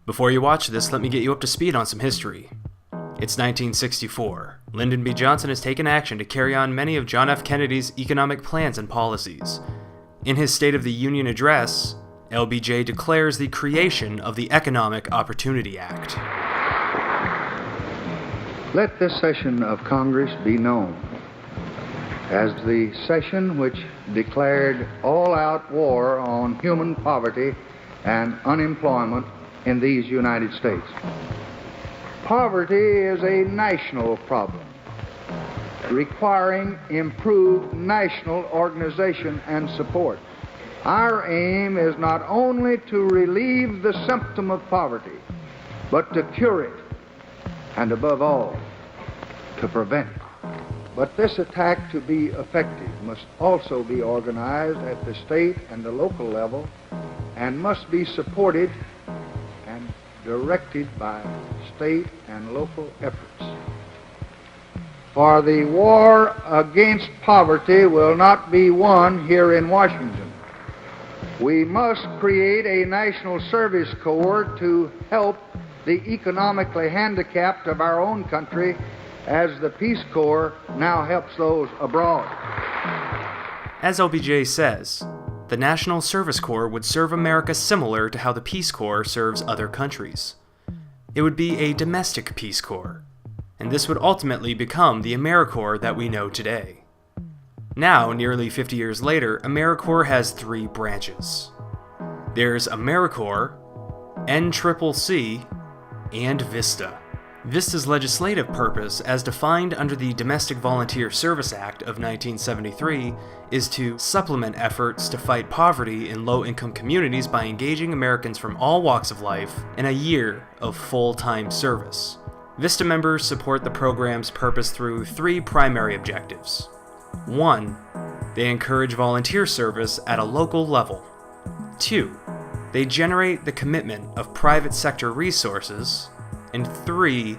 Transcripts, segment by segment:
Before you watch this, let me get you up to speed on some history. It's 1964. Lyndon B. Johnson has taken action to carry on many of John F. Kennedy's economic plans and policies. In his State of the Union address, LBJ declares the creation of the Economic Opportunity Act. Let this session of Congress be known as the session which declared all-out war on human poverty and unemployment in these United States. Poverty is a national problem requiring improved national organization and support. Our aim is not only to relieve the symptom of poverty, but to cure it, and above all, to prevent it. But this attack, to be effective, must also be organized at the state and the local level, and must be supported and directed by state and local efforts. For the war against poverty will not be won here in Washington. We must create a National Service Corps to help the economically handicapped of our own country, as the Peace Corps now helps those abroad. As LBJ says, the National Service Corps would serve America similar to how the Peace Corps serves other countries. It would be a domestic Peace Corps, and this would ultimately become the AmeriCorps that we know today. Now, nearly 50 years later, AmeriCorps has three branches. There's AmeriCorps, NCCC, and VISTA. VISTA's legislative purpose, as defined under the Domestic Volunteer Service Act of 1973, is to supplement efforts to fight poverty in low-income communities by engaging Americans from all walks of life in a year of full-time service. VISTA members support the program's purpose through three primary objectives. 1. They encourage volunteer service at a local level. 2. They generate the commitment of private sector resources. And 3,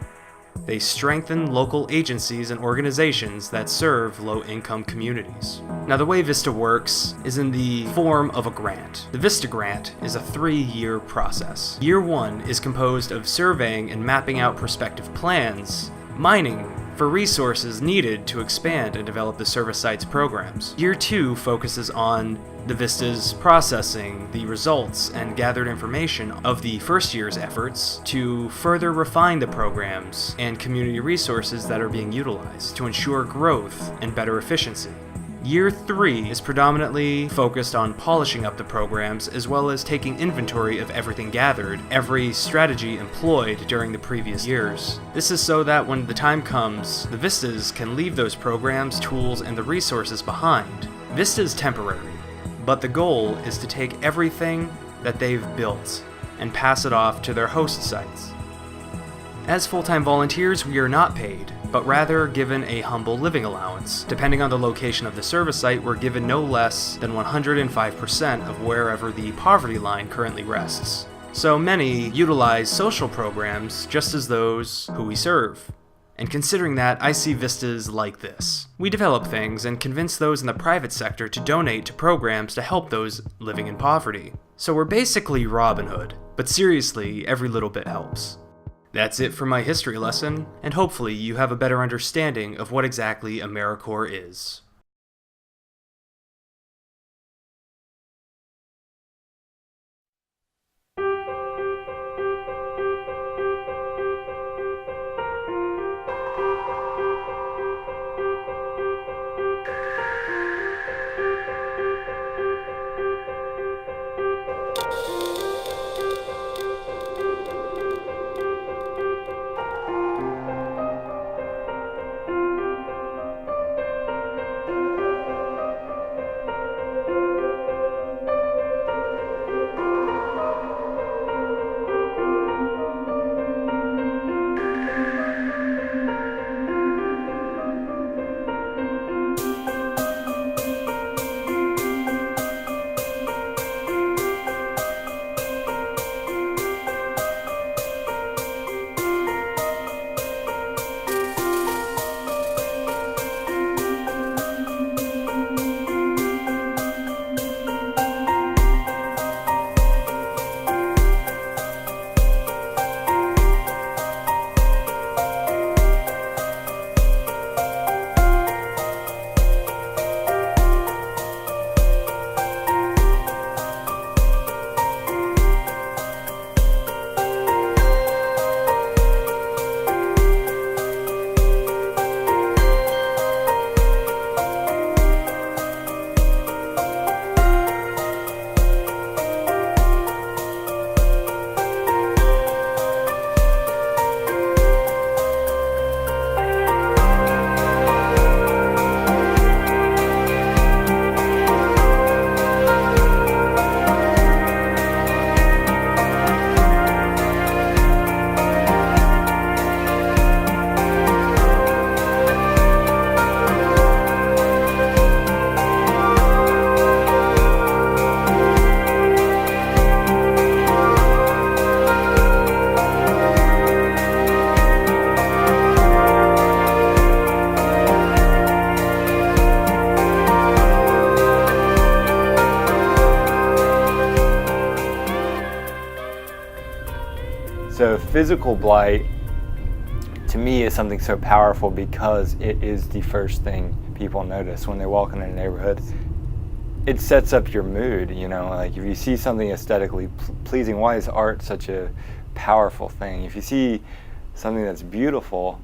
they strengthen local agencies and organizations that serve low-income communities. Now, the way VISTA works is in the form of a grant. The VISTA grant is a 3-year process. Year 1 is composed of surveying and mapping out prospective plans, mining for resources needed to expand and develop the service site's programs. Year 2 focuses on the VISTA's processing the results and gathered information of the first year's efforts to further refine the programs and community resources that are being utilized to ensure growth and better efficiency. Year 3 is predominantly focused on polishing up the programs as well as taking inventory of everything gathered, every strategy employed during the previous years. This is so that when the time comes, the VISTAs can leave those programs, tools, and the resources behind. VISTA is temporary, but the goal is to take everything that they've built and pass it off to their host sites. As full-time volunteers, we are not paid, but rather given a humble living allowance. Depending on the location of the service site, we're given no less than 105% of wherever the poverty line currently rests. So many utilize social programs just as those who we serve. And considering that, I see VISTAs like this. We develop things and convince those in the private sector to donate to programs to help those living in poverty. So we're basically Robin Hood, but seriously, every little bit helps. That's it for my history lesson, and hopefully you have a better understanding of what exactly AmeriCorps is. So physical blight, to me, is something so powerful because it is the first thing people notice when they walk in a neighborhood. It sets up your mood, you know, like if you see something aesthetically pleasing, why is art such a powerful thing? If you see something that's beautiful,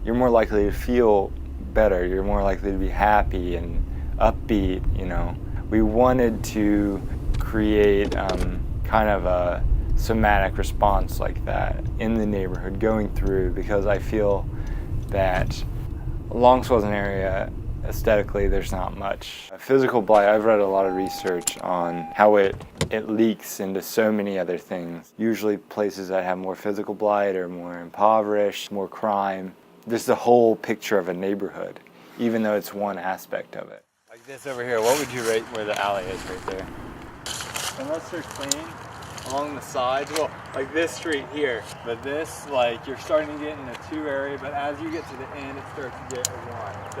you're more likely to feel better, you're more likely to be happy and upbeat, you know. We wanted to create kind of a somatic response like that in the neighborhood going through, because I feel that along Swells area aesthetically there's not much. Physical blight, I've read a lot of research on how it leaks into so many other things. Usually places that have more physical blight are more impoverished, more crime. Just the whole picture of a neighborhood, even though it's one aspect of it. Like this over here, what would you rate where the alley is right there? Unless they're clean, along the sides, well, like this street here, but this, like, you're starting to get in a 2 area, but as you get to the end, it starts to get a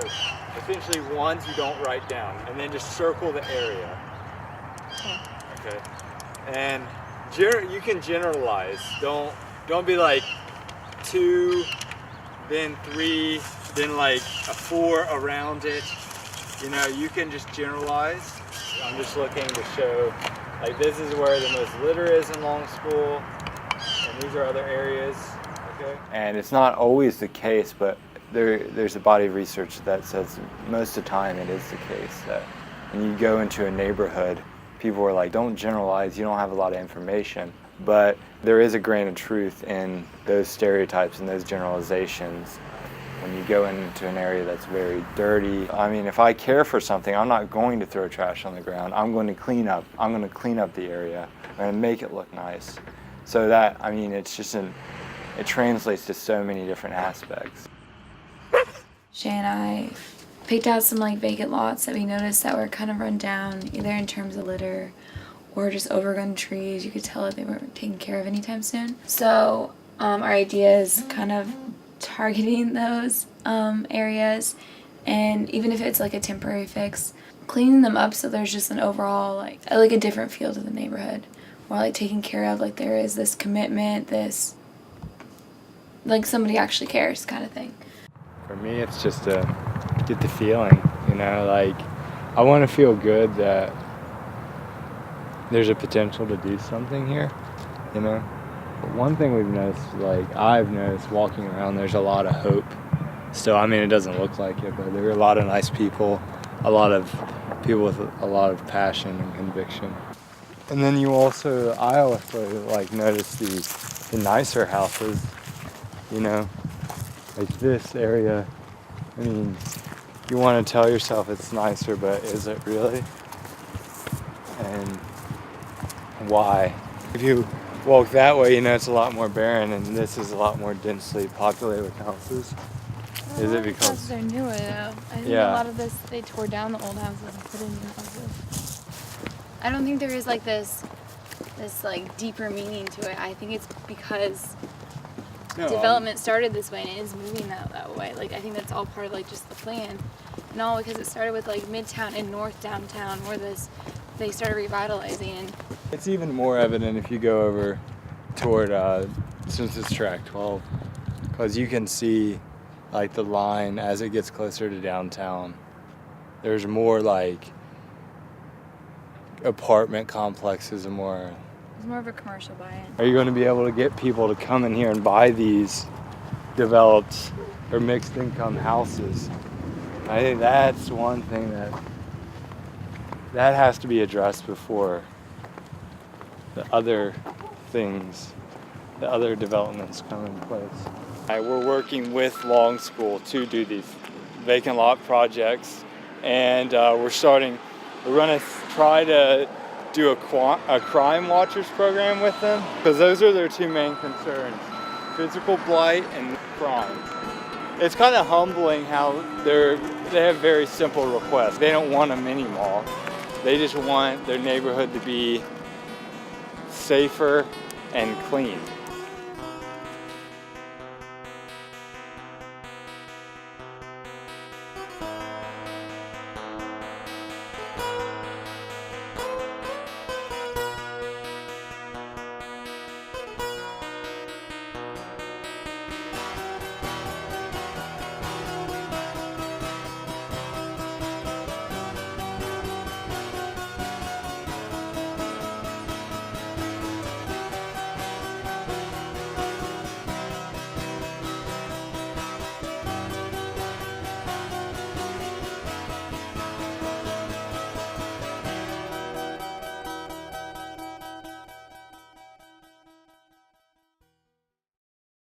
1. So essentially ones you don't write down, and then just circle the area. Okay. And you can generalize. Don't be like 2, then 3, then like a 4 around it. You know, you can just generalize. I'm just looking to show, like, this is where the most litter is in Long School, and these are other areas, okay? And it's not always the case, but there's a body of research that says most of the time it is the case that when you go into a neighborhood, people are like, don't generalize, you don't have a lot of information. But there is a grain of truth in those stereotypes and those generalizations. When you go into an area that's very dirty, I mean, if I care for something, I'm not going to throw trash on the ground. I'm going to clean up. I'm going to clean up the area. I'm going to make it look nice. So that, I mean, it's just it translates to so many different aspects. Shay and I picked out some like vacant lots that we noticed that were kind of run down, either in terms of litter or just overgrown trees. You could tell that they weren't taken care of anytime soon. So our idea is kind of targeting those areas, and even if it's like a temporary fix, cleaning them up so there's just an overall like a different feel to the neighborhood, or like taking care of, like there is this commitment, this like somebody actually cares kind of thing. For me, it's just to get the feeling, you know, like I want to feel good that there's a potential to do something here, you know. One thing we've noticed, like I've noticed walking around, there's a lot of hope still. I mean, it doesn't look like it, but there are a lot of nice people, a lot of people with a lot of passion and conviction. And then I also like notice the nicer houses, you know, like this area. I mean, you want to tell yourself it's nicer, but is it really? And why? If you walk that way, you know it's a lot more barren, and this is a lot more densely populated with houses. Is it because they're newer though? I think a lot of this, they tore down the old houses and put in new houses. I don't think there is like this like deeper meaning to it. I think it's because development started this way and it is moving that way. Like I think that's all part of like just the plan, and all because it started with like Midtown and North Downtown where they started revitalizing. It's even more evident if you go over toward since it's track 12, because you can see like the line as it gets closer to downtown. There's more like apartment complexes and more. It's more of a commercial buy-in. Are you going to be able to get people to come in here and buy these developed or mixed income houses? I think that's one thing that has to be addressed before the other things, the other developments come in place. We're working with Long School to do these vacant lot projects, and we're going to try to do a crime watchers program with them, because those are their 2 main concerns, physical blight and crime. It's kind of humbling how they have very simple requests. They don't want a mini mall. They just want their neighborhood to be safer and clean.